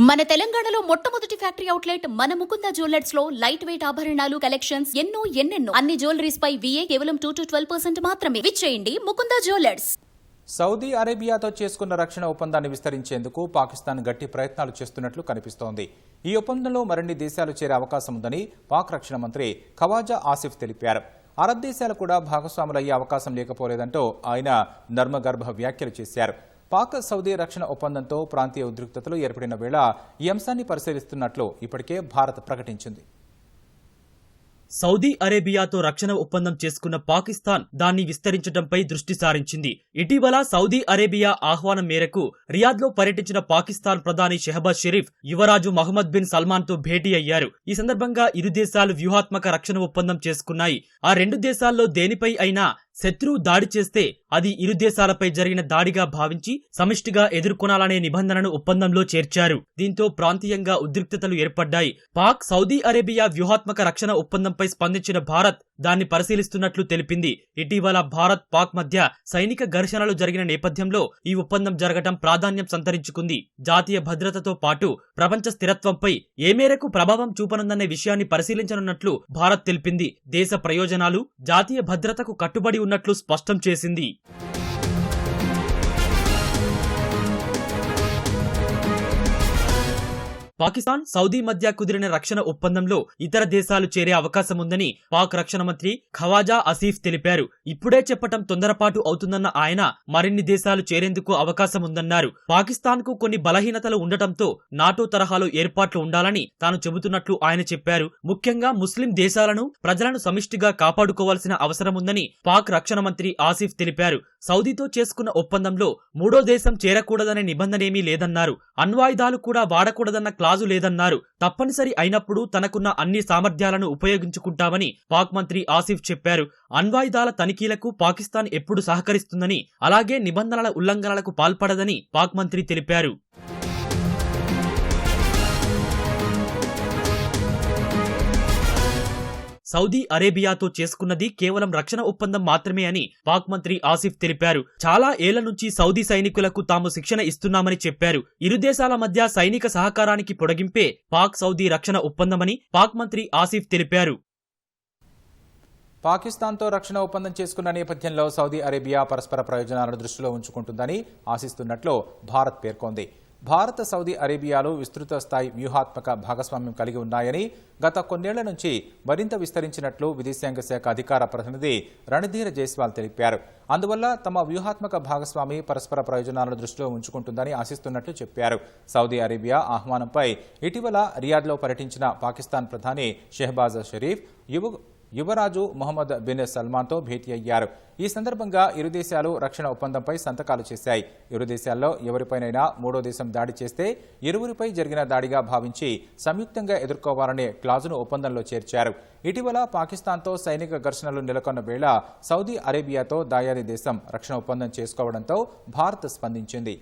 మన తెలంగాణలో మొట్టమొదటి ఫ్యాక్టరీ అవుట్లెట్ మన ముకుంద జ్యువెలర్స్ లో లైట్ వెయిట్ ఆభరణాలు కలెక్షన్స్ ఎన్నెన్నో అన్ని జ్యువెలరీస్ పై VA కేవలం 2 to 12% మాత్రమే. విచ్చేయండి ముకుంద జ్యువెలర్స్. సౌదీ అరేబియాతో చేసుకున్న రక్షణ ఒప్పందాన్ని విస్తరించేందుకు పాకిస్తాన్ గట్టి ప్రయత్నాలు చేస్తున్నట్లు కనిపిస్తోంది. ఈ ఒప్పందంలో మరిన్ని దేశాలు చేరే అవకాశం ఉందని పాక్ రక్షణ మంత్రి ఖవాజా ఆసిఫ్ తెలిపారు. అరబ్ దేశాలు కూడా భాగస్వాములయ్యే అవకాశం లేకపోలేదంటూ ఆయన నర్మగర్భ వ్యాఖ్యలు చేశారు. పాక్ సౌదీ రక్షణ ఒప్పందంతో ప్రాంతీయ ఉద్రిక్తతలు ఏర్పడిన వేళ ఈ అంశాన్ని పరిశీలిస్తున్నట్లు ఇప్పటికే భారత్ ప్రకటించింది. సౌదీ అరేబియాతో రక్షణ ఒప్పందం చేసుకున్న పాకిస్తాన్ దాన్ని విస్తరించడంపై దృష్టి సారించింది. ఇటీవల సౌదీ అరేబియా ఆహ్వానం మేరకు రియాద్లో పర్యటించిన పాకిస్తాన్ ప్రధాని షెహబాజ్ షరీఫ్ యువరాజు మహమ్మద్ బిన్ సల్మాన్ తో భేటీ అయ్యారు. ఈ సందర్భంగా ఇరు దేశాలు వ్యూహాత్మక రక్షణ ఒప్పందం చేసుకున్నాయి. ఆ రెండు దేశాల్లో దేనిపై అయినా శత్రువు దాడి చేస్తే అది ఇరు దేశాలపై జరిగిన దాడిగా భావించి సమిష్టిగా ఎదుర్కొనాలనే నిబంధనను ఒప్పందంలో చేర్చారు. దీంతో ప్రాంతీయంగా ఉద్రిక్తతలు ఏర్పడ్డాయి. పాక్ సౌదీ అరేబియా వ్యూహాత్మక రక్షణ ఒప్పందంపై స్పందించిన భారత్ దాన్ని పరిశీలిస్తున్నట్లు తెలిపింది. ఇటీవల భారత్ పాక్ మధ్య సైనిక ఘర్షణలు జరిగిన నేపథ్యంలో ఈ ఒప్పందం జరగటం ప్రాధాన్యం సంతరించుకుంది. జాతీయ భద్రతతో పాటు ప్రపంచ స్థిరత్వంపై ఏ మేరకు ప్రభావం చూపనుందనే విషయాన్ని పరిశీలించనున్నట్లు భారత్ తెలిపింది. దేశ ప్రయోజనాలు జాతీయ భద్రతకు కట్టుబడి ఉన్నట్లు స్పష్టం చేసింది. పాకిస్తాన్ సౌదీ మధ్య కుదిరిన రక్షణ ఒప్పందంలో ఇతర దేశాలు చేరే అవకాశం ఉందని పాక్ రక్షణ మంత్రి ఖవాజా ఆసిఫ్ తెలిపారు. ఇప్పుడే చెప్పటం తొందరపాటు అవుతుందన్న ఆయన మరిన్ని దేశాలు చేరేందుకు అవకాశం ఉందన్నారు. పాకిస్తాన్ కు కొన్ని బలహీనతలు ఉండటంతో నాటో తరహాలో ఏర్పాట్లు ఉండాలని తాను చెబుతున్నట్లు ఆయన చెప్పారు. ముఖ్యంగా ముస్లిం దేశాలను ప్రజలను సమిష్టిగా కాపాడుకోవాల్సిన అవసరం ఉందని పాక్ రక్షణ మంత్రి ఆసిఫ్ తెలిపారు. సౌదీతో చేసుకున్న ఒప్పందంలో మూడో దేశం చేరకూడదనే నిబంధనేమీ లేదన్నారు. అణ్వాయుధాలు కూడా వాడకూడదన్న క్లాజు లేదన్నారు. తప్పనిసరి అయినప్పుడు తనకున్న అన్ని సామర్థ్యాలను ఉపయోగించుకుంటామని పాక్ మంత్రి ఆసిఫ్ చెప్పారు. అణ్వాయుధాల తనిఖీలకు పాకిస్తాన్ ఎప్పుడు సహకరిస్తుందని, అలాగే నిబంధనల ఉల్లంఘనలకు పాల్పడదని పాక్ మంత్రి తెలిపారు. సౌదీ అరేబియాతో చేసుకున్నది కేవలం రక్షణ ఒప్పందం మాత్రమే అని పాక్ మంత్రి ఆసిఫ్ తెలిపారు. చాలా ఏళ్ల నుంచి సౌదీ సైనికులకు తాము శిక్షణ ఇస్తున్నామని చెప్పారు. ఇరు దేశాల మధ్య సైనిక సహకారానికి పొడిగింపే పాక్ సౌదీ రక్షణ ఒప్పందమని పాక్ మంత్రి ఆసిఫ్ తెలిపారు. పాకిస్తాన్తో రక్షణ ఒప్పందం చేసుకున్న నేపథ్యంలో సౌదీ అరేబియా పరస్పర ప్రయోజనాలను దృష్టిలో ఉంచుకుంటుందని ఆశిస్తున్నట్లు భారత్ పేర్కొంది. భారత్ సౌదీ అరేబియాలు విస్తృత స్థాయి వ్యూహాత్మక భాగస్వామ్యం కలిగి ఉన్నాయని, గత కొన్నేళ్ల నుంచి మరింత విస్తరించినట్లు విదేశాంగ శాఖ అధికార ప్రతినిధి రణధీర్ జైస్వాల్ తెలిపారు. అందువల్ల తమ వ్యూహాత్మక భాగస్వామి పరస్పర ప్రయోజనాలను దృష్టిలో ఉంచుకుంటుందని ఆశిస్తున్నట్లు చెప్పారు. సౌదీ అరేబియా ఆహ్వానంపై ఇటీవల రియాద్లో పర్యటించిన పాకిస్తాన్ ప్రధాని షెహబాజ్ షరీఫ్ యువరాజు మహమ్మద్ బిన్ సల్మాన్తో భేటీ అయ్యారు. ఈ సందర్భంగా ఇరు దేశాలు రక్షణ ఒప్పందంపై సంతకాలు చేశాయి. ఇరు దేశాల్లో ఎవరిపైనైనా మూడో దేశం దాడి చేస్తే ఇరువురిపై జరిగిన దాడిగా భావించి సంయుక్తంగా ఎదుర్కోవాలనే క్లాజును ఒప్పందంలో చేర్చారు. ఇటీవల పాకిస్తాన్తో సైనిక ఘర్షణలు నెలకొన్న వేళ సౌదీ అరేబియాతో దాయాది దేశం రక్షణ ఒప్పందం చేసుకోవడంతో భారత్ స్పందించింది.